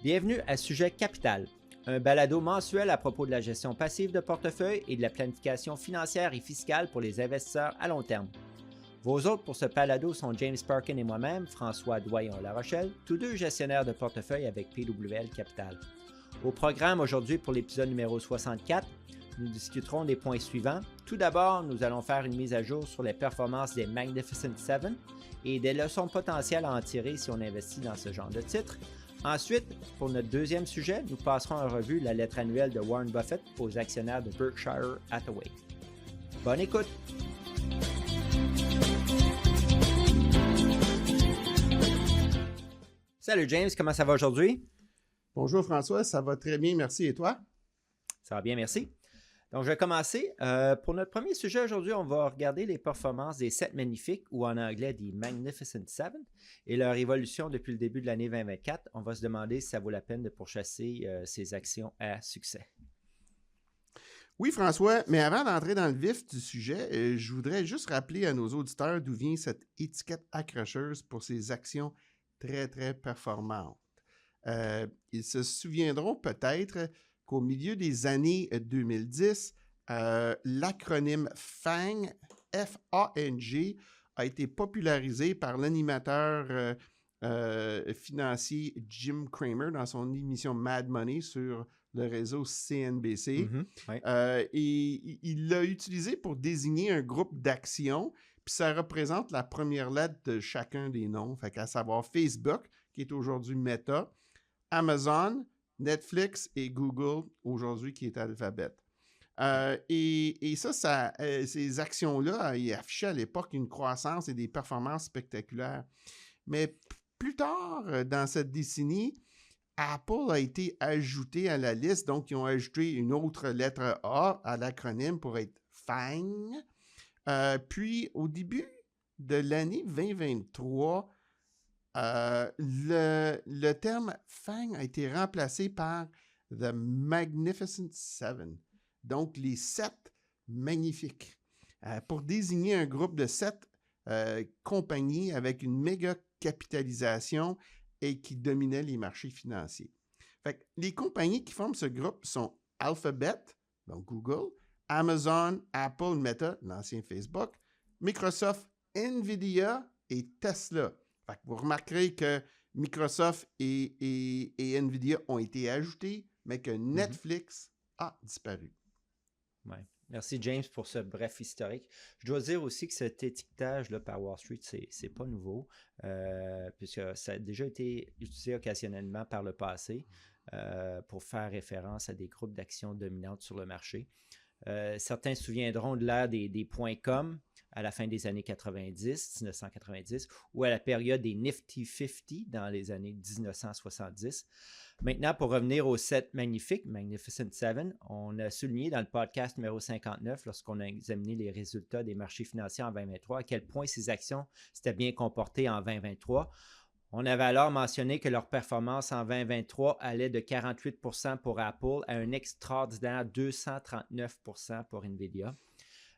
Bienvenue à Sujet Capital, un balado mensuel à propos de la gestion passive de portefeuille et de la planification financière et fiscale pour les investisseurs à long terme. Vos hôtes pour ce balado sont James Parkin et moi-même, François Doyon-La Rochelle, tous deux gestionnaires de portefeuille avec PWL Capital. Au programme aujourd'hui pour l'épisode numéro 64, nous discuterons des points suivants. Tout d'abord, nous allons faire une mise à jour sur les performances des Magnificent Seven et des leçons potentielles à en tirer si on investit dans ce genre de titres. Ensuite, pour notre deuxième sujet, nous passerons en revue la lettre annuelle de Warren Buffett aux actionnaires de Berkshire Hathaway. Bonne écoute! Salut James, comment ça va aujourd'hui? Bonjour François, ça va très bien, merci. Et toi? Ça va bien, merci. Donc, je vais commencer. Pour notre premier sujet aujourd'hui, on va regarder les performances des 7 magnifiques, ou en anglais des Magnificent Seven, et leur évolution depuis le début de l'année 2024. On va se demander si ça vaut la peine de pourchasser ces actions à succès. Oui, François, mais avant d'entrer dans le vif du sujet, je voudrais juste rappeler à nos auditeurs d'où vient cette étiquette accrocheuse pour ces actions très, très performantes. Ils se souviendront peut-être qu'au milieu des années 2010, l'acronyme FANG, F-A-N-G, a été popularisé par l'animateur financier Jim Cramer dans son émission Mad Money sur le réseau CNBC. Ouais. Et il l'a utilisé pour désigner un groupe d'actions, puis ça représente la première lettre de chacun des noms, fait qu'à savoir Facebook, qui est aujourd'hui Meta, Amazon, Netflix et Google, aujourd'hui qui est Alphabet. Et ça ces actions-là, ils affichaient à l'époque une croissance et des performances spectaculaires. Mais plus tard, dans cette décennie, Apple a été ajouté à la liste, donc ils ont ajouté une autre lettre A à l'acronyme pour être FANG. Puis, au début de l'année 2023, le terme FANG a été remplacé par The Magnificent Seven, donc les 7 magnifiques, pour désigner un groupe de 7 compagnies avec une méga capitalisation et qui dominaient les marchés financiers. Fait que les compagnies qui forment ce groupe sont Alphabet, donc Google, Amazon, Apple, Meta, l'ancien Facebook, Microsoft, Nvidia et Tesla. Fait que vous remarquerez que Microsoft et Nvidia ont été ajoutés, mais que Netflix a disparu. Ouais. Merci James pour ce bref historique. Je dois dire aussi que cet étiquetage là, par Wall Street, c'est pas nouveau, puisque ça a déjà été utilisé occasionnellement par le passé pour faire référence à des groupes d'actions dominantes sur le marché. Certains se souviendront de l'ère des .com à la fin des années 1990, ou à la période des Nifty 50 dans les années 1970. Maintenant, pour revenir aux 7 magnifiques, Magnificent Seven, on a souligné dans le podcast numéro 59, lorsqu'on a examiné les résultats des marchés financiers en 2023, à quel point ces actions s'étaient bien comportées en 2023. On avait alors mentionné que leur performance en 2023 allait de 48% pour Apple à un extraordinaire 239% pour Nvidia.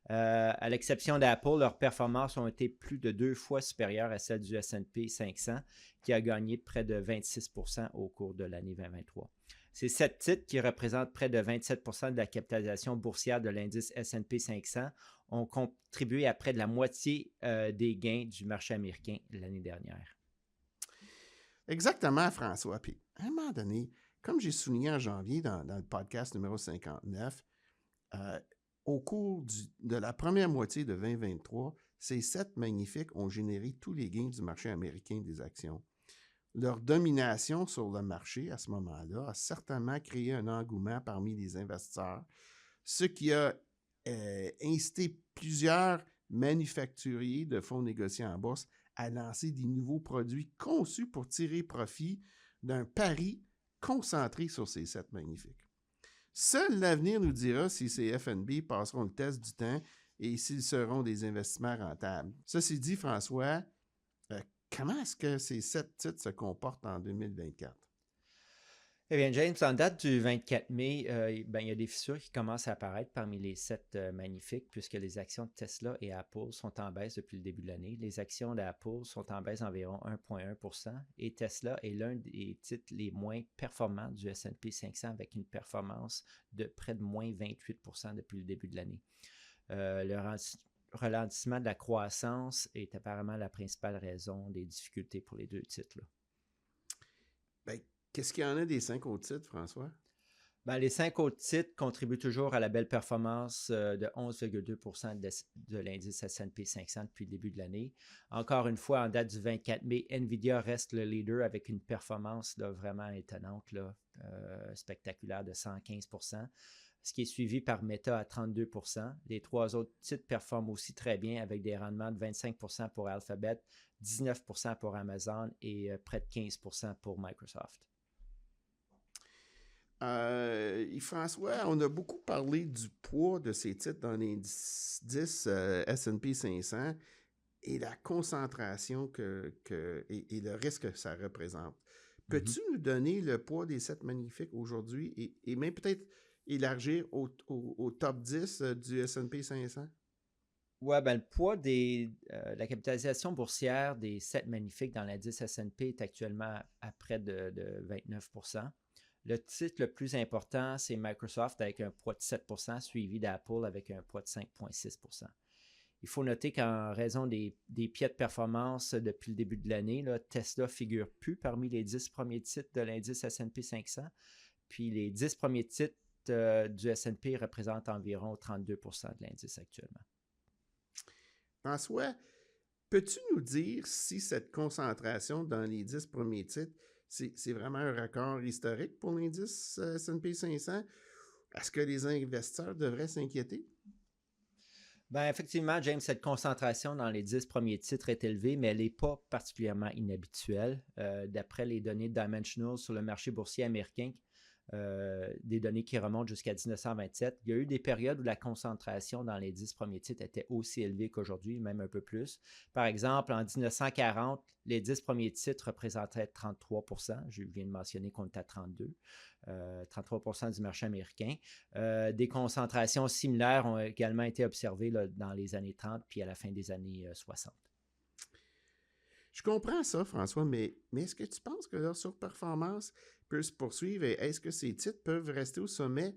À l'exception d'Apple, leurs performances ont été plus de 2 fois supérieures à celles du S&P 500, qui a gagné près de 26% au cours de l'année 2023. Ces 7 titres, qui représentent près de 27% de la capitalisation boursière de l'indice S&P 500, ont contribué à près de la moitié des gains du marché américain l'année dernière. Exactement, François. Puis, à un moment donné, comme j'ai souligné en janvier dans le podcast numéro 59, au cours de la première moitié de 2023, ces 7 magnifiques ont généré tous les gains du marché américain des actions. Leur domination sur le marché à ce moment-là a certainement créé un engouement parmi les investisseurs, ce qui a incité plusieurs manufacturiers de fonds négociés en bourse à lancer des nouveaux produits conçus pour tirer profit d'un pari concentré sur ces 7 magnifiques. Seul l'avenir nous dira si ces FNB passeront le test du temps et s'ils seront des investissements rentables. Ceci dit, François, comment est-ce que ces 7 titres se comportent en 2024? Eh bien, James, en date du 24 mai, il y a des fissures qui commencent à apparaître parmi les 7 magnifiques, puisque les actions de Tesla et Apple sont en baisse depuis le début de l'année. Les actions d'Apple sont en baisse d'environ 1,1% et Tesla est l'un des titres les moins performants du S&P 500 avec une performance de près de moins 28% depuis le début de l'année. Le ralentissement de la croissance est apparemment la principale raison des difficultés pour les deux titres, là. Ben, qu'est-ce qu'il y en a des 5 autres titres, François? Ben, les 5 autres titres contribuent toujours à la belle performance de 11,2% de l'indice S&P 500 depuis le début de l'année. Encore une fois, en date du 24 mai, Nvidia reste le leader avec une performance là, vraiment étonnante, là, spectaculaire de 115%, ce qui est suivi par Meta à 32%. Les 3 autres titres performent aussi très bien avec des rendements de 25% pour Alphabet, 19% pour Amazon et près de 15% pour Microsoft. François, on a beaucoup parlé du poids de ces titres dans les 10 S&P 500 et la concentration et le risque que ça représente. Peux-tu nous donner le poids des 7 magnifiques aujourd'hui et même peut-être élargir au top 10 du S&P 500? Oui, ben, le poids de la capitalisation boursière des 7 magnifiques dans l'indice S&P est actuellement à près de 29%. Le titre le plus important, c'est Microsoft avec un poids de 7%, suivi d'Apple avec un poids de 5,6%. Il faut noter qu'en raison des piètres performances depuis le début de l'année, là, Tesla ne figure plus parmi les 10 premiers titres de l'indice S&P 500. Puis les 10 premiers titres du S&P représentent environ 32% de l'indice actuellement. François, peux-tu nous dire si cette concentration dans les 10 premiers titres, c'est vraiment un record historique pour l'indice S&P 500? Est-ce que les investisseurs devraient s'inquiéter? Ben, effectivement, James, cette concentration dans les 10 premiers titres est élevée, mais elle n'est pas particulièrement inhabituelle. D'après les données de Dimensional sur le marché boursier américain, des données qui remontent jusqu'à 1927, il y a eu des périodes où la concentration dans les 10 premiers titres était aussi élevée qu'aujourd'hui, même un peu plus. Par exemple, en 1940, les 10 premiers titres représentaient 33%. Je viens de mentionner qu'on était à 32%. 33% du marché américain. Des concentrations similaires ont également été observées là, dans les années 30 puis à la fin des années 60. Je comprends ça, François, mais est-ce que tu penses que leur surperformance peut se poursuivre et est-ce que ces titres peuvent rester au sommet?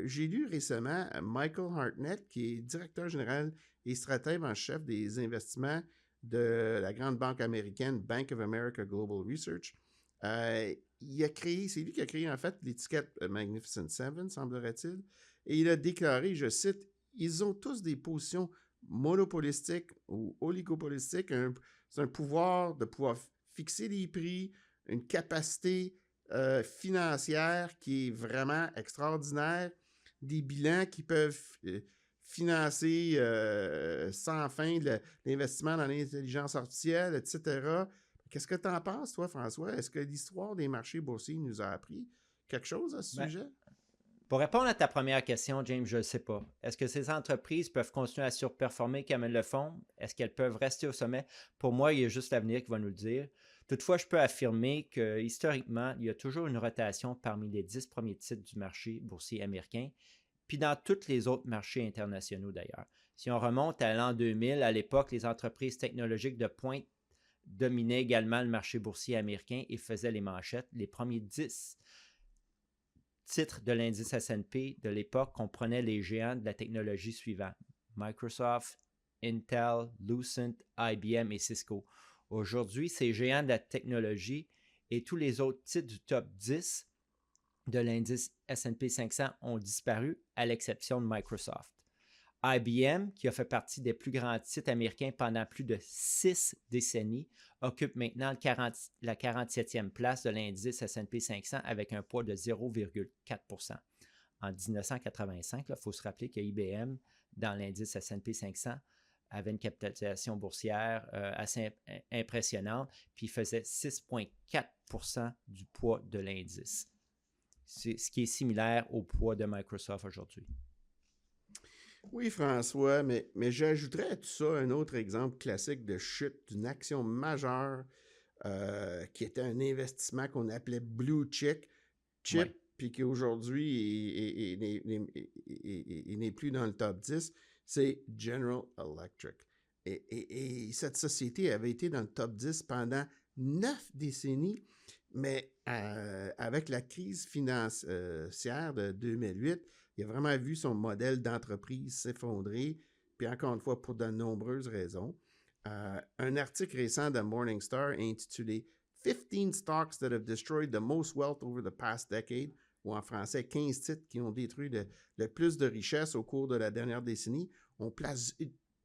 J'ai lu récemment Michael Hartnett, qui est directeur général et stratège en chef des investissements de la grande banque américaine Bank of America Global Research. C'est lui qui a créé en fait l'étiquette Magnificent Seven, semblerait-il, et il a déclaré, je cite, « Ils ont tous des positions monopolistiques ou oligopolistiques, c'est un pouvoir de pouvoir fixer les prix, une capacité financière qui est vraiment extraordinaire, des bilans qui peuvent financer sans fin l'investissement dans l'intelligence artificielle, etc. » Qu'est-ce que tu en penses, toi, François? Est-ce que l'histoire des marchés boursiers nous a appris quelque chose à ce sujet? Pour répondre à ta première question, James, je ne sais pas. Est-ce que ces entreprises peuvent continuer à surperformer comme elles le font? Est-ce qu'elles peuvent rester au sommet? Pour moi, il y a juste l'avenir qui va nous le dire. Toutefois, je peux affirmer que historiquement, il y a toujours une rotation parmi les 10 premiers titres du marché boursier américain, puis dans tous les autres marchés internationaux d'ailleurs. Si on remonte à l'an 2000, à l'époque, les entreprises technologiques de pointe dominaient également le marché boursier américain et faisaient les manchettes. Les premiers 10 titres de l'indice S&P de l'époque comprenaient les géants de la technologie suivants: Microsoft, Intel, Lucent, IBM et Cisco. Aujourd'hui, ces géants de la technologie et tous les autres titres du top 10 de l'indice S&P 500 ont disparu, à l'exception de Microsoft. IBM, qui a fait partie des plus grands titres américains pendant plus de 6 décennies, occupe maintenant la 47e place de l'indice S&P 500 avec un poids de 0,4%. En 1985, il faut se rappeler que IBM, dans l'indice S&P 500, avait une capitalisation boursière assez impressionnante, puis faisait 6,4% du poids de l'indice. C'est ce qui est similaire au poids de Microsoft aujourd'hui. Oui, François, mais j'ajouterais à tout ça un autre exemple classique de chute d'une action majeure qui était un investissement qu'on appelait Blue Chip, chip, Ouais. puis qu'aujourd'hui, il n'est plus dans le top 10, c'est General Electric. Et cette société avait été dans le top 10 pendant 9 décennies, mais avec la crise financière de 2008, il a vraiment vu son modèle d'entreprise s'effondrer, puis encore une fois, pour de nombreuses raisons. Un article récent de Morningstar intitulé 15 stocks that have destroyed the most wealth over the past decade, ou en français, 15 titres qui ont détruit le plus de richesses au cours de la dernière décennie. On place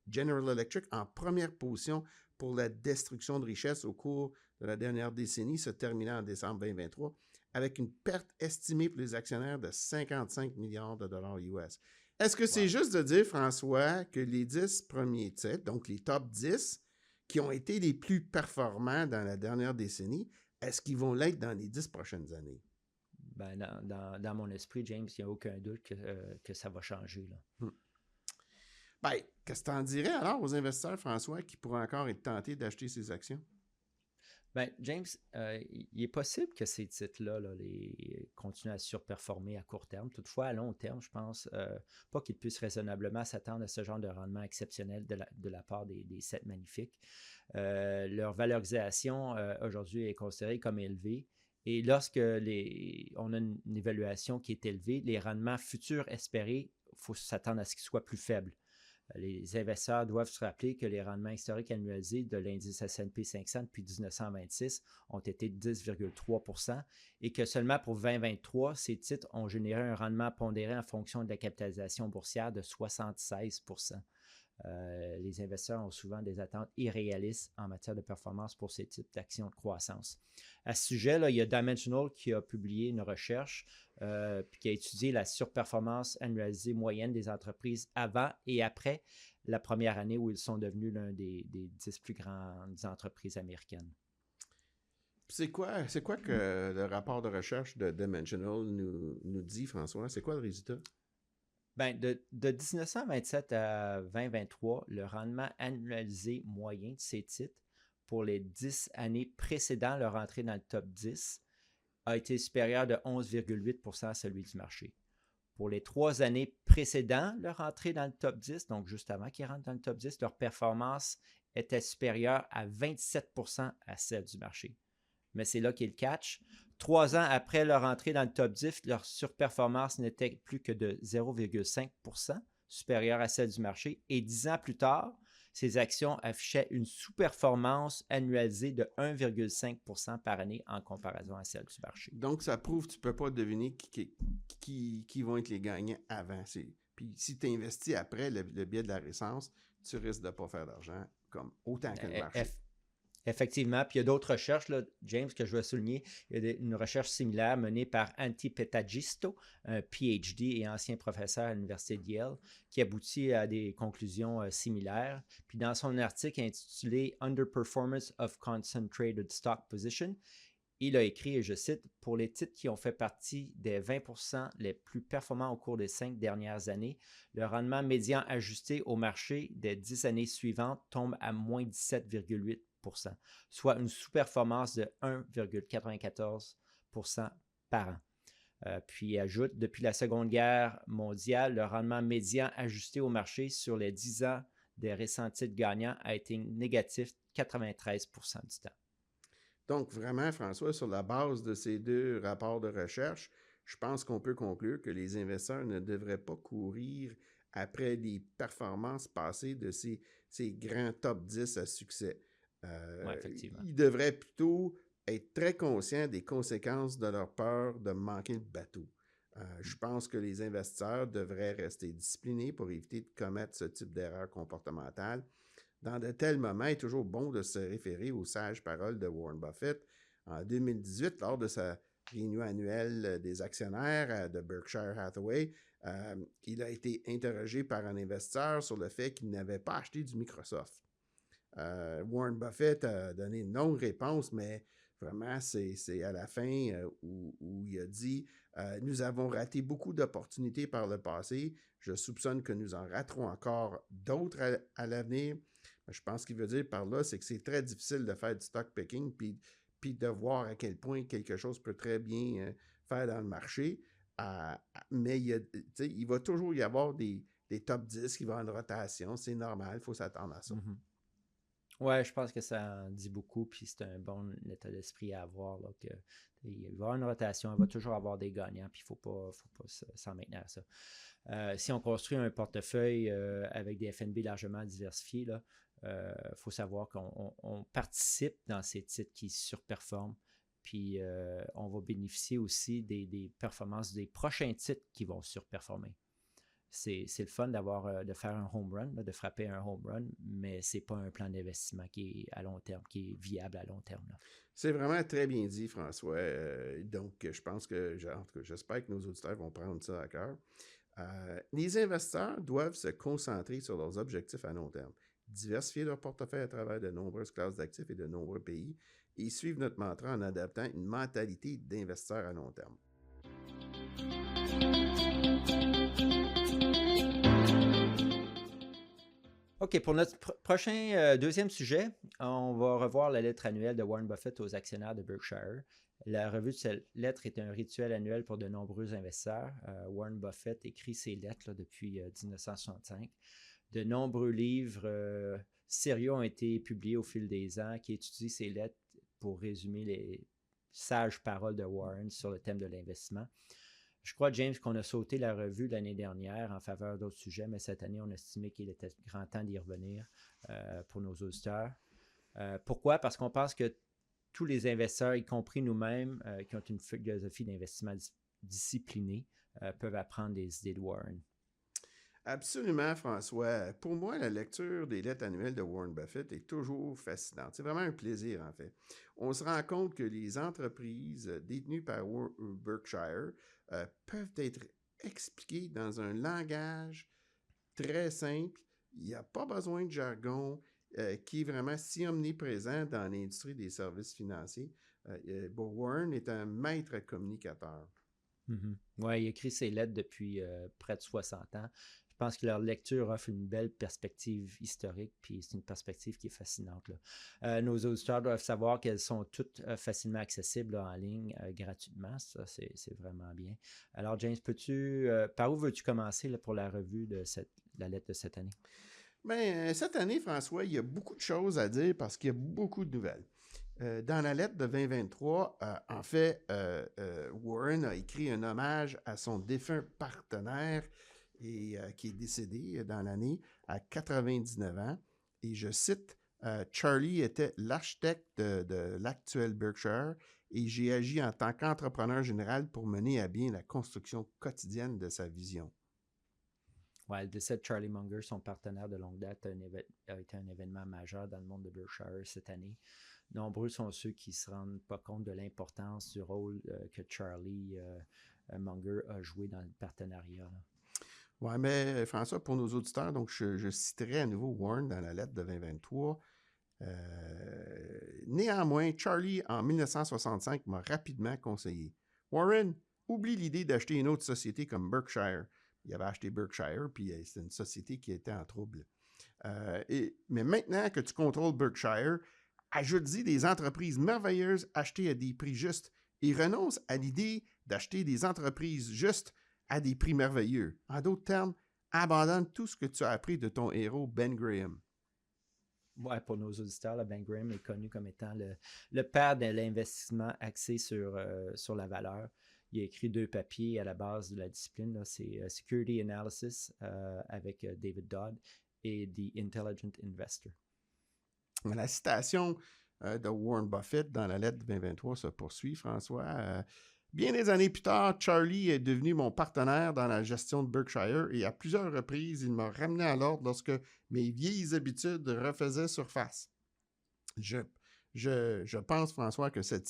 General Electric en première position pour la destruction de richesses au cours de la dernière décennie, se terminant en décembre 2023, avec une perte estimée pour les actionnaires de 55 milliards de dollars US. Est-ce que c'est juste de dire, François, que les 10 premiers titres, donc les top 10, qui ont été les plus performants dans la dernière décennie, est-ce qu'ils vont l'être dans les 10 prochaines années? Ben, dans mon esprit, James, il n'y a aucun doute que ça va changer. Là. Ben, qu'est-ce que tu en dirais alors aux investisseurs, François, qui pourraient encore être tentés d'acheter ces actions? Ben, James, il est possible que ces titres-là continuent à surperformer à court terme. Toutefois, à long terme, je pense pas qu'ils puissent raisonnablement s'attendre à ce genre de rendement exceptionnel de la part des 7 magnifiques. Leur valorisation aujourd'hui est considérée comme élevée. Et lorsque on a une évaluation qui est élevée, les rendements futurs espérés, il faut s'attendre à ce qu'ils soient plus faibles. Les investisseurs doivent se rappeler que les rendements historiques annualisés de l'indice S&P 500 depuis 1926 ont été de 10,3 % et que seulement pour 2023, ces titres ont généré un rendement pondéré en fonction de la capitalisation boursière de 76 %. Les investisseurs ont souvent des attentes irréalistes en matière de performance pour ces types d'actions de croissance. À ce sujet, là, il y a Dimensional qui a publié une recherche puis qui a étudié la surperformance annualisée moyenne des entreprises avant et après la première année où ils sont devenus l'un des 10 plus grandes entreprises américaines. C'est quoi que le rapport de recherche de Dimensional nous dit, François? C'est quoi le résultat? Ben, de 1927 à 2023, le rendement annualisé moyen de ces titres pour les 10 années précédant leur entrée dans le top 10 a été supérieur de 11,8 % à celui du marché. Pour les 3 années précédant leur entrée dans le top 10, donc juste avant qu'ils rentrent dans le top 10, leur performance était supérieure à 27 % à celle du marché. Mais c'est là qu'est le catch. 3 ans après leur entrée dans le top 10, leur surperformance n'était plus que de 0,5 % supérieure à celle du marché. Et 10 ans plus tard, ces actions affichaient une sous-performance annualisée de 1,5 % par année en comparaison à celle du marché. Donc, ça prouve que tu ne peux pas deviner qui vont être les gagnants avant. Puis si tu investis après le biais de la récence, tu risques de ne pas faire d'argent comme autant que le marché. Effectivement, puis il y a d'autres recherches, là, James, que je veux souligner. Il y a une recherche similaire menée par Antti Petajisto, un PhD et ancien professeur à l'Université de Yale, qui aboutit à des conclusions similaires. Puis dans son article intitulé « Underperformance of Concentrated Stock Position », il a écrit, et je cite, « Pour les titres qui ont fait partie des 20 % les plus performants au cours des 5 dernières années, le rendement médian ajusté au marché des 10 années suivantes tombe à moins 17,8 %, soit une sous-performance de 1,94 % par an. Puis il ajoute, depuis la Seconde Guerre mondiale, le rendement médian ajusté au marché sur les 10 ans des récents titres gagnants a été négatif 93 % du temps. Donc, vraiment, François, sur la base de ces 2 rapports de recherche, je pense qu'on peut conclure que les investisseurs ne devraient pas courir après les performances passées de ces grands top 10 à succès. Effectivement. Ils devraient plutôt être très conscients des conséquences de leur peur de manquer le bateau. Je pense que les investisseurs devraient rester disciplinés pour éviter de commettre ce type d'erreur comportementale. Dans de tels moments, il est toujours bon de se référer aux sages paroles de Warren Buffett. En 2018, lors de sa réunion annuelle des actionnaires de Berkshire Hathaway, il a été interrogé par un investisseur sur le fait qu'il n'avait pas acheté du Microsoft. Warren Buffett a donné une longue réponse, mais vraiment, c'est à la fin où il a dit « Nous avons raté beaucoup d'opportunités par le passé. Je soupçonne que nous en raterons encore d'autres à l'avenir. » Je pense qu'il veut dire par là, c'est que c'est très difficile de faire du stock picking puis de voir à quel point quelque chose peut très bien faire dans le marché. Mais il va toujours y avoir des top 10 qui vont en rotation. C'est normal, il faut s'attendre à ça. Mm-hmm. Ouais, je pense que ça en dit beaucoup, puis c'est un bon état d'esprit à avoir. Là, il va y avoir une rotation, il va toujours avoir des gagnants, puis il ne faut pas s'en maintenir à ça. Si on construit un portefeuille avec des FNB largement diversifiés, il faut savoir qu'on participe dans ces titres qui surperforment, puis on va bénéficier aussi des performances des prochains titres qui vont surperformer. C'est le fun de faire un home run, de frapper un home run, mais c'est pas un plan d'investissement qui est à long terme, qui est viable à long terme. Là. C'est vraiment très bien dit, François. Donc, je pense que, en tout cas, j'espère que nos auditeurs vont prendre ça à cœur. Les investisseurs doivent se concentrer sur leurs objectifs à long terme, diversifier leur portefeuille à travers de nombreuses classes d'actifs et de nombreux pays, et suivre notre mantra en adaptant une mentalité d'investisseur à long terme. OK, pour notre prochain deuxième sujet, on va revoir la lettre annuelle de Warren Buffett aux actionnaires de Berkshire. La revue de cette lettre est un rituel annuel pour de nombreux investisseurs. Warren Buffett écrit ses lettres depuis 1965. De nombreux livres sérieux ont été publiés au fil des ans qui étudient ces lettres pour résumer les sages paroles de Warren sur le thème de l'investissement. Je crois, James, qu'on a sauté la revue l'année dernière en faveur d'autres sujets, mais cette année, on a estimé qu'il était grand temps d'y revenir pour nos auditeurs. Pourquoi? Parce qu'on pense que tous les investisseurs, y compris nous-mêmes, qui ont une philosophie d'investissement disciplinée, peuvent apprendre des idées de Warren. Absolument, François. Pour moi, la lecture des lettres annuelles de Warren Buffett est toujours fascinante. C'est vraiment un plaisir, en fait. On se rend compte que les entreprises détenues par Berkshire peuvent être expliquées dans un langage très simple. Il n'y a pas besoin de jargon qui est vraiment si omniprésent dans l'industrie des services financiers. Warren est un maître communicateur. Mm-hmm. Oui, il écrit ses lettres depuis près de 60 ans. Je pense que leur lecture offre une belle perspective historique, puis c'est une perspective qui est fascinante. Nos auditeurs doivent savoir qu'elles sont toutes facilement accessibles en ligne gratuitement. Ça, c'est vraiment bien. Alors, James, par où veux-tu commencer pour la revue de la lettre de cette année? Bien, cette année, François, il y a beaucoup de choses à dire parce qu'il y a beaucoup de nouvelles. Dans la lettre de 2023, en fait, Warren a écrit un hommage à son défunt partenaire et qui est décédé dans l'année à 99 ans. Et je cite, Charlie était l'architecte de l'actuel Berkshire et j'ai agi en tant qu'entrepreneur général pour mener à bien la construction quotidienne de sa vision. Ouais, le décès de Charlie Munger, son partenaire de longue date, a été un événement majeur dans le monde de Berkshire cette année. Nombreux sont ceux qui ne se rendent pas compte de l'importance du rôle que Charlie Munger a joué dans le partenariat. Oui, mais François, pour nos auditeurs, donc je citerai à nouveau Warren dans la lettre de 2023. Néanmoins, Charlie, en 1965, m'a rapidement conseillé. Warren, oublie l'idée d'acheter une autre société comme Berkshire. Il avait acheté Berkshire, puis c'était une société qui était en trouble. Mais maintenant que tu contrôles Berkshire, ajoute-y des entreprises merveilleuses achetées à des prix justes et renonce à l'idée d'acheter des entreprises justes à des prix merveilleux. En d'autres termes, abandonne tout ce que tu as appris de ton héros Ben Graham. Ouais, pour nos auditeurs, Ben Graham est connu comme étant le père de l'investissement axé sur la valeur. Il a écrit 2 papiers à la base de la discipline. Là. C'est Security Analysis avec David Dodd et The Intelligent Investor. La citation de Warren Buffett dans la lettre de 2023 se poursuit, François. Bien des années plus tard, Charlie est devenu mon partenaire dans la gestion de Berkshire et à plusieurs reprises, il m'a ramené à l'ordre lorsque mes vieilles habitudes refaisaient surface. Je pense, François, que cette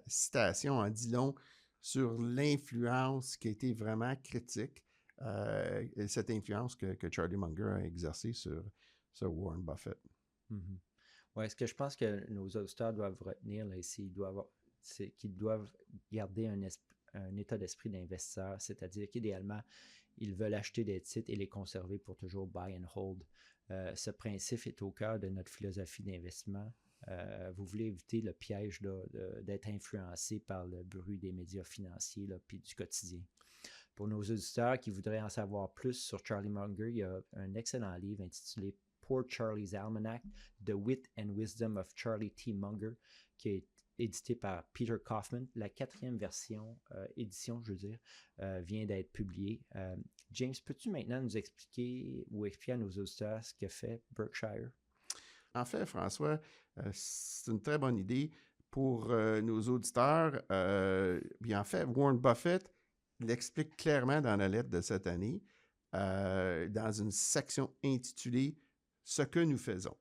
citation en dit long sur l'influence qui a été vraiment critique, cette influence que Charlie Munger a exercée sur Warren Buffett. Mm-hmm. Oui, ce que je pense que nos auditeurs doivent retenir là, ici, c'est qu'ils doivent garder un état d'esprit d'investisseur, c'est-à-dire qu'idéalement, ils veulent acheter des titres et les conserver pour toujours buy and hold. Ce principe est au cœur de notre philosophie d'investissement. vous voulez éviter le piège là, d'être influencé par le bruit des médias financiers puis du quotidien. Pour nos auditeurs qui voudraient en savoir plus sur Charlie Munger, il y a un excellent livre intitulé Poor Charlie's Almanac, The Wit and Wisdom of Charlie T. Munger, qui est édité par Peter Kaufman. La 4e édition, vient d'être publiée. James, peux-tu maintenant nous expliquer ou expliquer à nos auditeurs ce que fait Berkshire? En fait, François, c'est une très bonne idée pour nos auditeurs. Bien, en fait, Warren Buffett l'explique clairement dans la lettre de cette année, dans une section intitulée « Ce que nous faisons ».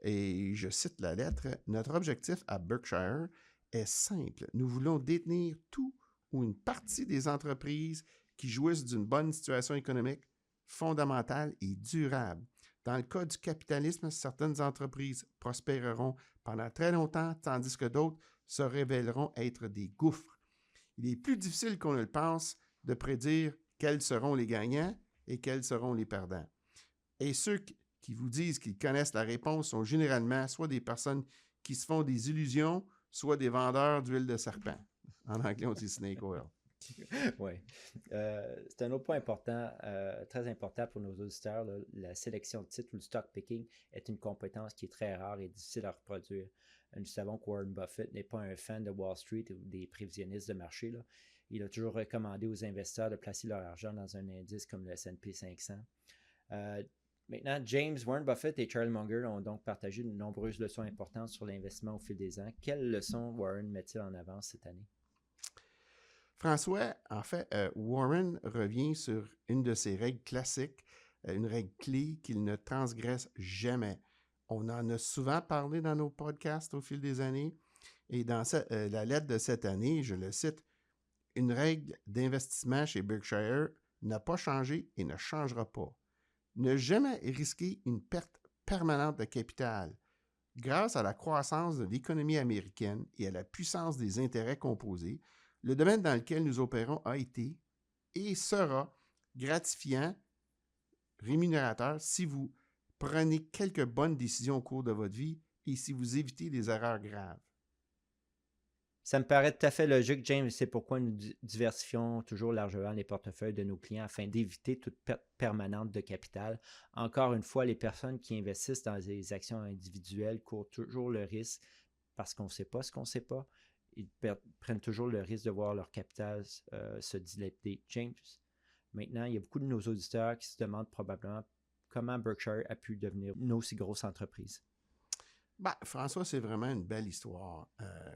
Et je cite la lettre, « Notre objectif à Berkshire est simple. Nous voulons détenir tout ou une partie des entreprises qui jouissent d'une bonne situation économique fondamentale et durable. Dans le cas du capitalisme, certaines entreprises prospéreront pendant très longtemps, tandis que d'autres se révéleront être des gouffres. Il est plus difficile qu'on ne le pense de prédire quels seront les gagnants et quels seront les perdants. Et ceux qui vous disent qu'ils connaissent la réponse sont généralement soit des personnes qui se font des illusions, soit des vendeurs d'huile de serpent. En anglais, on dit snake oil. Oui. C'est un autre point important, très important pour nos auditeurs. Là. La sélection de titres ou le stock picking est une compétence qui est très rare et difficile à reproduire. Nous savons que Warren Buffett n'est pas un fan de Wall Street ou des prévisionnistes de marché. Là. Il a toujours recommandé aux investisseurs de placer leur argent dans un indice comme le S&P 500. Maintenant, James, Warren Buffett et Charlie Munger ont donc partagé de nombreuses leçons importantes sur l'investissement au fil des ans. Quelles leçons Warren met-il en avant cette année? François, en fait, Warren revient sur une de ses règles classiques, une règle clé qu'il ne transgresse jamais. On en a souvent parlé dans nos podcasts au fil des années. Et dans la lettre de cette année, je le cite, « Une règle d'investissement chez Berkshire n'a pas changé et ne changera pas. Ne jamais risquer une perte permanente de capital. Grâce à la croissance de l'économie américaine et à la puissance des intérêts composés, le domaine dans lequel nous opérons a été et sera gratifiant, rémunérateur si vous prenez quelques bonnes décisions au cours de votre vie et si vous évitez des erreurs graves. » Ça me paraît tout à fait logique, James. C'est pourquoi nous diversifions toujours largement les portefeuilles de nos clients afin d'éviter toute perte permanente de capital. Encore une fois, les personnes qui investissent dans des actions individuelles courent toujours le risque, parce qu'on ne sait pas ce qu'on ne sait pas, ils prennent toujours le risque de voir leur capital se dilapider. James, maintenant, il y a beaucoup de nos auditeurs qui se demandent probablement comment Berkshire a pu devenir une aussi grosse entreprise. Ben, François, c'est vraiment une belle histoire.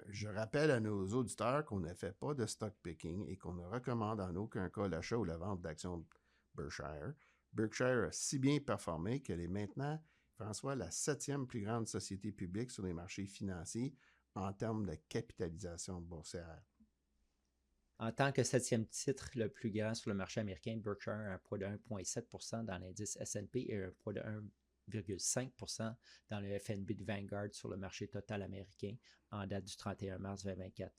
Je rappelle à nos auditeurs qu'on ne fait pas de stock picking et qu'on ne recommande en aucun cas l'achat ou la vente d'actions Berkshire. Berkshire a si bien performé qu'elle est maintenant, François, la 7e plus grande société publique sur les marchés financiers en termes de capitalisation boursière. En tant que 7e titre le plus grand sur le marché américain, Berkshire a un poids de 1,7% dans l'indice S&P et un poids de 1,5% dans le FNB de Vanguard sur le marché total américain en date du 31 mars 2024.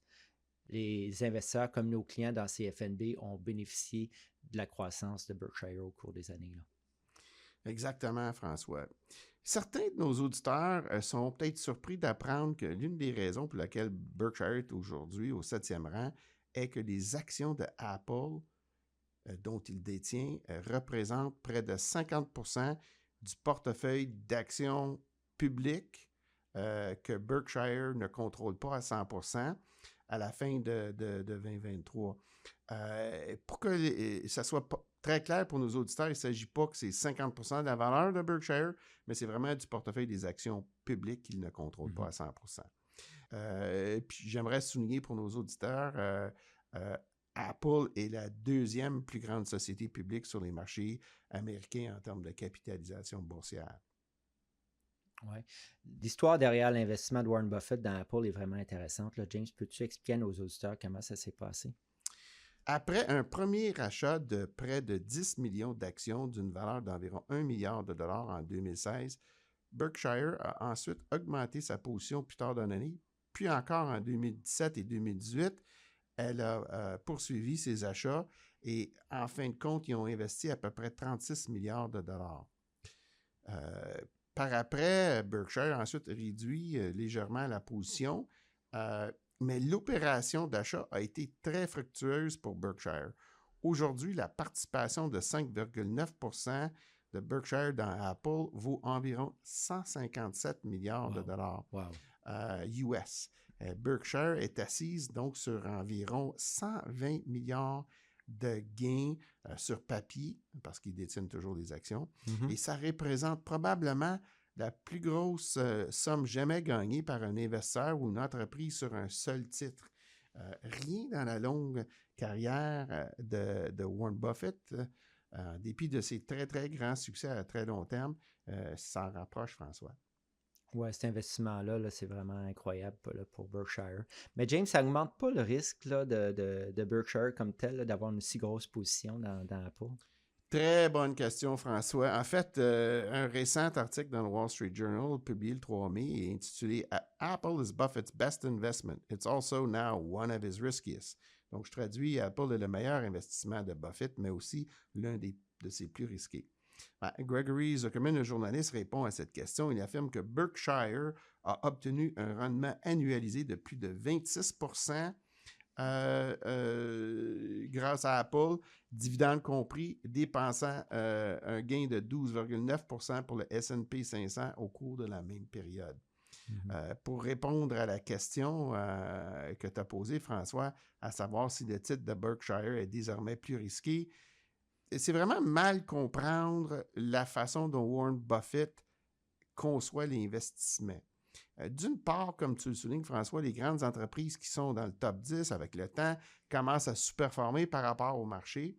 Les investisseurs comme nos clients dans ces FNB ont bénéficié de la croissance de Berkshire au cours des années. Là. Exactement, François. Certains de nos auditeurs sont peut-être surpris d'apprendre que l'une des raisons pour laquelle Berkshire est aujourd'hui au 7e rang est que les actions de Apple, dont il détient, représentent près de 50% du portefeuille d'actions publiques que Berkshire ne contrôle pas à 100% à la fin de 2023. Pour que ça soit très clair pour nos auditeurs, il ne s'agit pas que c'est 50% de la valeur de Berkshire, mais c'est vraiment du portefeuille des actions publiques qu'il ne contrôle pas à 100%. Puis j'aimerais souligner pour nos auditeurs, Apple est la 2e plus grande société publique sur les marchés américains en termes de capitalisation boursière. Ouais. L'histoire derrière l'investissement de Warren Buffett dans Apple est vraiment intéressante. Là, James, peux-tu expliquer à nos auditeurs comment ça s'est passé? Après un premier achat de près de 10 millions d'actions d'une valeur d'environ 1 milliard de dollars en 2016, Berkshire a ensuite augmenté sa position plus tard dans l'année, puis encore en 2017 et 2018, elle a poursuivi ses achats et en fin de compte, ils ont investi à peu près 36 milliards de dollars. Par après, Berkshire a ensuite réduit légèrement la position, mais l'opération d'achat a été très fructueuse pour Berkshire. Aujourd'hui, la participation de 5,9% de Berkshire dans Apple vaut environ 157 milliards de dollars US. Berkshire est assise donc sur environ 120 milliards de gains sur papier, parce qu'ils détiennent toujours des actions, et ça représente probablement la plus grosse somme jamais gagnée par un investisseur ou une entreprise sur un seul titre. Rien dans la longue carrière de Warren Buffett, en dépit de ses très, très grands succès à très long terme, s'en rapproche, François. Oui, cet investissement-là, là, c'est vraiment incroyable là, pour Berkshire. Mais James, ça n'augmente pas le risque là, de Berkshire comme tel, là, d'avoir une si grosse position dans Apple? Très bonne question, François. En fait, un récent article dans le Wall Street Journal, publié le 3 mai, est intitulé « Apple is Buffett's best investment. It's also now one of his riskiest ». Donc, je traduis, Apple est le meilleur investissement de Buffett, mais aussi l'un de ses plus risqués. Gregory Zuckerman, le journaliste, répond à cette question. Il affirme que Berkshire a obtenu un rendement annualisé de plus de 26% grâce à Apple, dividendes compris, dépensant un gain de 12,9% pour le S&P 500 au cours de la même période. Pour répondre à la question que tu as posée, François, à savoir si le titre de Berkshire est désormais plus risqué, c'est vraiment mal comprendre la façon dont Warren Buffett conçoit l'investissement. D'une part, comme tu le soulignes, François, les grandes entreprises qui sont dans le top 10 avec le temps commencent à sous-performer par rapport au marché.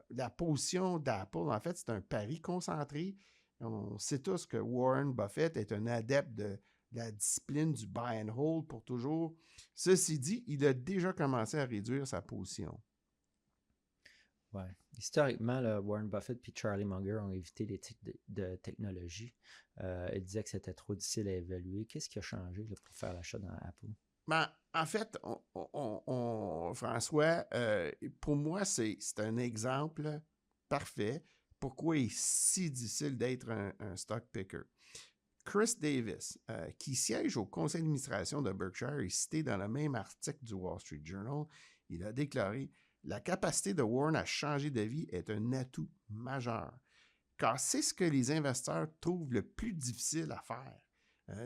La position d'Apple, en fait, c'est un pari concentré. On sait tous que Warren Buffett est un adepte de la discipline du buy and hold pour toujours. Ceci dit, il a déjà commencé à réduire sa position. Ouais. Historiquement, là, Warren Buffett et Charlie Munger ont évité les titres de technologie. Ils disaient que c'était trop difficile à évaluer. Qu'est-ce qui a changé là, pour faire l'achat dans Apple? Ben, en fait, François, pour moi, c'est un exemple parfait pourquoi il est si difficile d'être un stock picker. Chris Davis, qui siège au conseil d'administration de Berkshire, est cité dans le même article du Wall Street Journal. Il a déclaré « La capacité de Warren à changer d'avis est un atout majeur, car c'est ce que les investisseurs trouvent le plus difficile à faire.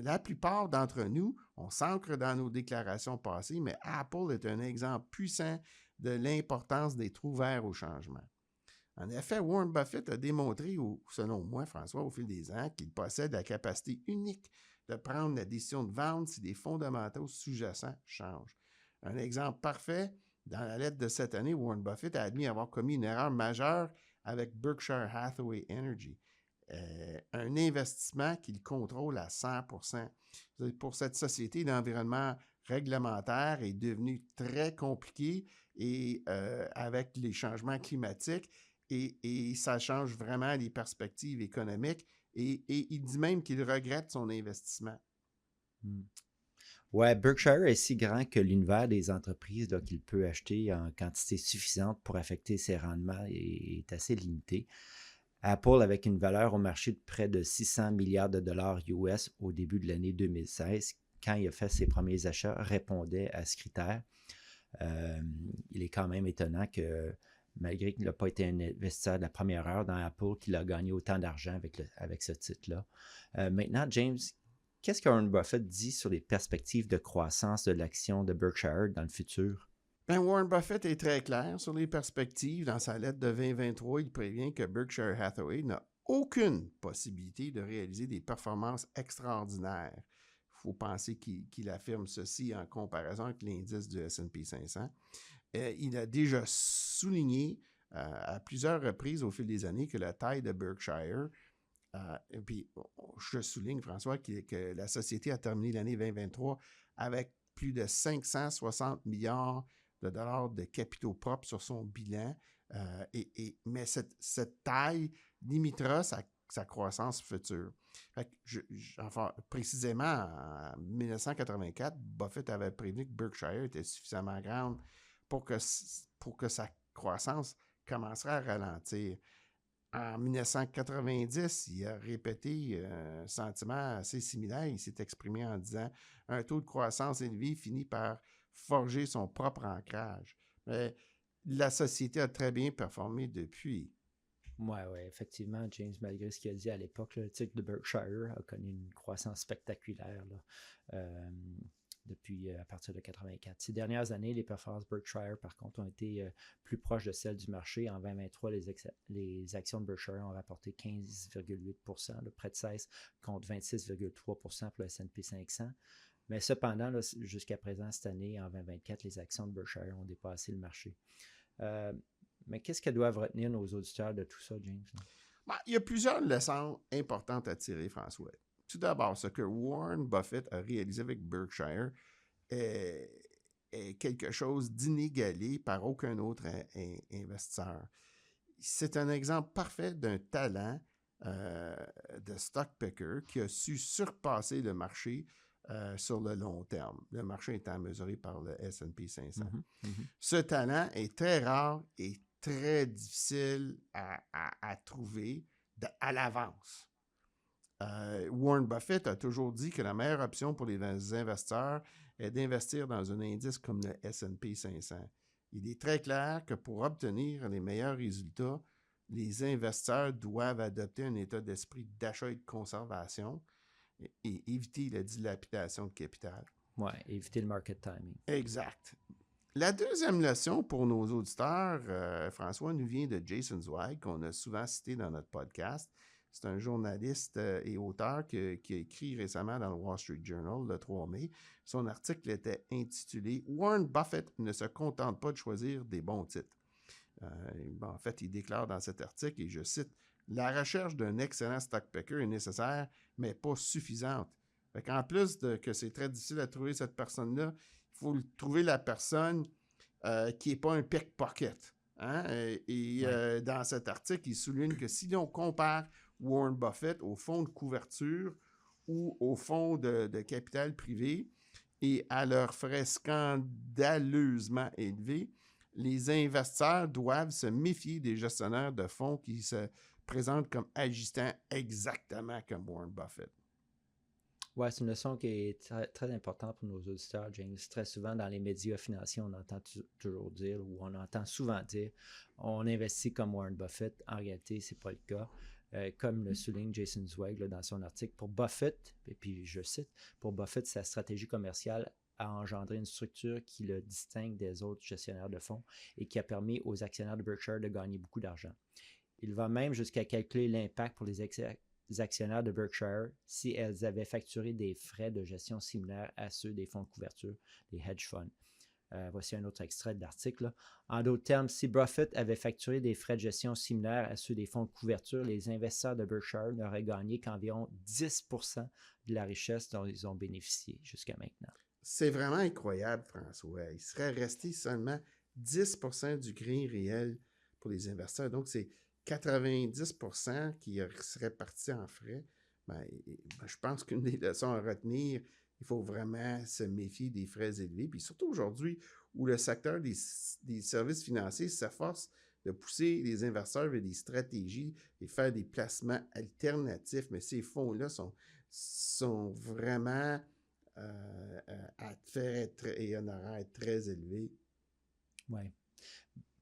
La plupart d'entre nous, on s'ancre dans nos déclarations passées, mais Apple est un exemple puissant de l'importance d'être ouvert au changement. » En effet, Warren Buffett a démontré, selon moi, François, au fil des ans, qu'il possède la capacité unique de prendre la décision de vendre si les fondamentaux sous-jacents changent. Un exemple parfait, dans la lettre de cette année, Warren Buffett a admis avoir commis une erreur majeure avec Berkshire Hathaway Energy, un investissement qu'il contrôle à 100%. Pour cette société, l'environnement réglementaire est devenu très compliqué et avec les changements climatiques, et ça change vraiment les perspectives économiques. Et il dit même qu'il regrette son investissement. Ouais, Berkshire est si grand que l'univers des entreprises là, qu'il peut acheter en quantité suffisante pour affecter ses rendements est assez limité. Apple, avec une valeur au marché de près de 600 milliards de dollars US au début de l'année 2016, quand il a fait ses premiers achats, répondait à ce critère. Il est quand même étonnant que, malgré qu'il n'a pas été un investisseur de la première heure dans Apple, qu'il a gagné autant d'argent avec ce titre-là. Maintenant, James, qu'est-ce que Warren Buffett dit sur les perspectives de croissance de l'action de Berkshire dans le futur? Ben, Warren Buffett est très clair sur les perspectives. Dans sa lettre de 2023, il prévient que Berkshire Hathaway n'a aucune possibilité de réaliser des performances extraordinaires. Il faut penser qu'il affirme ceci en comparaison avec l'indice du S&P 500. Il a déjà souligné à plusieurs reprises au fil des années que la taille de Berkshire, et puis je souligne, François, que la société a terminé l'année 2023 avec plus de 560 milliards de dollars de capitaux propres sur son bilan, mais cette taille limitera sa croissance future. Fait que enfin, précisément, en 1984, Buffett avait prévenu que Berkshire était suffisamment grande pour que sa croissance commencerait à ralentir. En 1990, il a répété un sentiment assez similaire. Il s'est exprimé en disant « Un taux de croissance élevé finit par forger son propre ancrage. » Mais la société a très bien performé depuis. Oui, effectivement, James, malgré ce qu'il a dit à l'époque, le titre de Berkshire a connu une croissance spectaculaire là, depuis à partir de 84. Ces dernières années, les performances Berkshire, par contre, ont été plus proches de celles du marché. En 2023, les actions de Berkshire ont rapporté 15,8 %, près de 16 contre 26,3 % pour le S&P 500. Mais cependant, là, jusqu'à présent, cette année, en 2024, les actions de Berkshire ont dépassé le marché. Mais qu'est-ce que doivent retenir nos auditeurs de tout ça, James? Il y a plusieurs leçons importantes à tirer, François. Tout d'abord, ce que Warren Buffett a réalisé avec Berkshire est quelque chose d'inégalé par aucun autre investisseur. C'est un exemple parfait d'un talent de stock picker qui a su surpasser le marché sur le long terme. Le marché étant mesuré par le S&P 500. Ce talent est très rare et très difficile à trouver à l'avance. Warren Buffett a toujours dit que la meilleure option pour les investisseurs est d'investir dans un indice comme le S&P 500. Il est très clair que pour obtenir les meilleurs résultats, les investisseurs doivent adopter un état d'esprit d'achat et de conservation et éviter la dilapidation de capital. Oui, éviter le market timing. Exact. La deuxième leçon pour nos auditeurs, François, nous vient de Jason Zweig, qu'on a souvent cité dans notre podcast. C'est un journaliste et auteur qui a écrit récemment dans le Wall Street Journal le 3 mai. Son article était intitulé « Warren Buffett ne se contente pas de choisir des bons titres ». En fait, il déclare dans cet article, et je cite, « La recherche d'un excellent stock picker est nécessaire, mais pas suffisante. » En plus de que c'est très difficile à trouver cette personne-là, il faut trouver la personne qui n'est pas un pickpocket. Hein? Dans cet article, il souligne que si l'on compare Warren Buffett au fonds de couverture ou au fonds de capital privé et à leurs frais scandaleusement élevés, les investisseurs doivent se méfier des gestionnaires de fonds qui se présentent comme agissant exactement comme Warren Buffett. Oui, c'est une leçon qui est très, très importante pour nos auditeurs, James. Très souvent, dans les médias financiers, on entend toujours dire, ou on entend souvent dire, on investit comme Warren Buffett. En réalité, ce n'est pas le cas. Comme le souligne Jason Zweig dans son article, pour Buffett, et puis je cite, pour Buffett, sa stratégie commerciale a engendré une structure qui le distingue des autres gestionnaires de fonds et qui a permis aux actionnaires de Berkshire de gagner beaucoup d'argent. Il va même jusqu'à calculer l'impact pour les actionnaires de Berkshire si elles avaient facturé des frais de gestion similaires à ceux des fonds de couverture, des hedge funds. Voici un autre extrait de l'article. En d'autres termes, si Buffett avait facturé des frais de gestion similaires à ceux des fonds de couverture, les investisseurs de Berkshire n'auraient gagné qu'environ 10% de la richesse dont ils ont bénéficié jusqu'à maintenant. C'est vraiment incroyable, François. Il serait resté seulement 10% du gain réel pour les investisseurs. Donc, c'est 90% qui seraient partis en frais. Je pense qu'une des leçons à retenir, il faut vraiment se méfier des frais élevés. Puis surtout aujourd'hui, où le secteur des services financiers s'efforce de pousser les investisseurs vers des stratégies et faire des placements alternatifs. Mais ces fonds-là sont vraiment à faire et honoraires très élevés.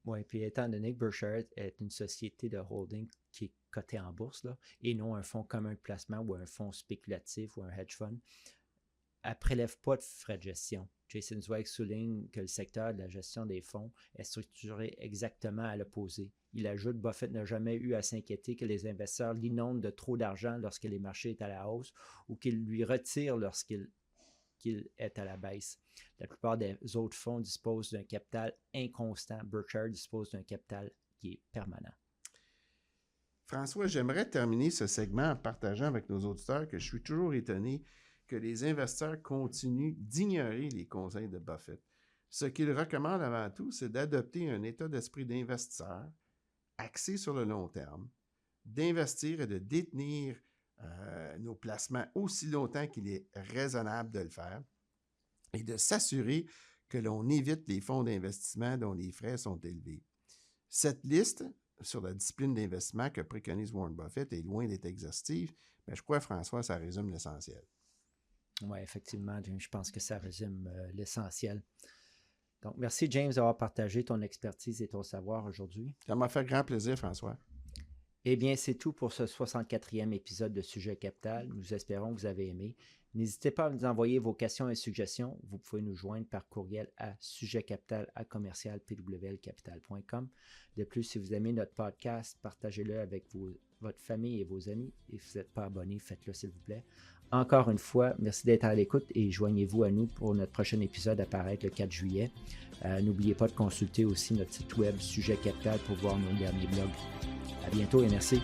Oui, puis étant donné que Berkshire est une société de holding qui est cotée en bourse, là, et non un fonds commun de placement ou un fonds spéculatif ou un hedge fund, elle ne prélève pas de frais de gestion. Jason Zweig souligne que le secteur de la gestion des fonds est structuré exactement à l'opposé. Il ajoute, Buffett n'a jamais eu à s'inquiéter que les investisseurs l'inondent de trop d'argent lorsque les marchés sont à la hausse ou qu'ils lui retirent lorsqu'il est à la baisse. La plupart des autres fonds disposent d'un capital inconstant. Berkshire dispose d'un capital qui est permanent. François, j'aimerais terminer ce segment en partageant avec nos auditeurs que je suis toujours étonné que les investisseurs continuent d'ignorer les conseils de Buffett. Ce qu'il recommande avant tout, c'est d'adopter un état d'esprit d'investisseur axé sur le long terme, d'investir et de détenir nos placements aussi longtemps qu'il est raisonnable de le faire et de s'assurer que l'on évite les fonds d'investissement dont les frais sont élevés. Cette liste sur la discipline d'investissement que préconise Warren Buffett est loin d'être exhaustive, mais je crois, François, ça résume l'essentiel. Oui, effectivement, je pense que ça résume l'essentiel. Donc, merci James d'avoir partagé ton expertise et ton savoir aujourd'hui. Ça m'a fait grand plaisir, François. Eh bien, c'est tout pour ce 64e épisode de Sujet Capital. Nous espérons que vous avez aimé. N'hésitez pas à nous envoyer vos questions et suggestions. Vous pouvez nous joindre par courriel à sujetcapital@commercialpwlcapital.com. De plus, si vous aimez notre podcast, partagez-le avec votre famille et vos amis. Et si vous n'êtes pas abonné, faites-le s'il vous plaît. Encore une fois, merci d'être à l'écoute et joignez-vous à nous pour notre prochain épisode à paraître le 4 juillet. N'oubliez pas de consulter aussi notre site web Sujet Capital pour voir nos derniers blogs. À bientôt et merci.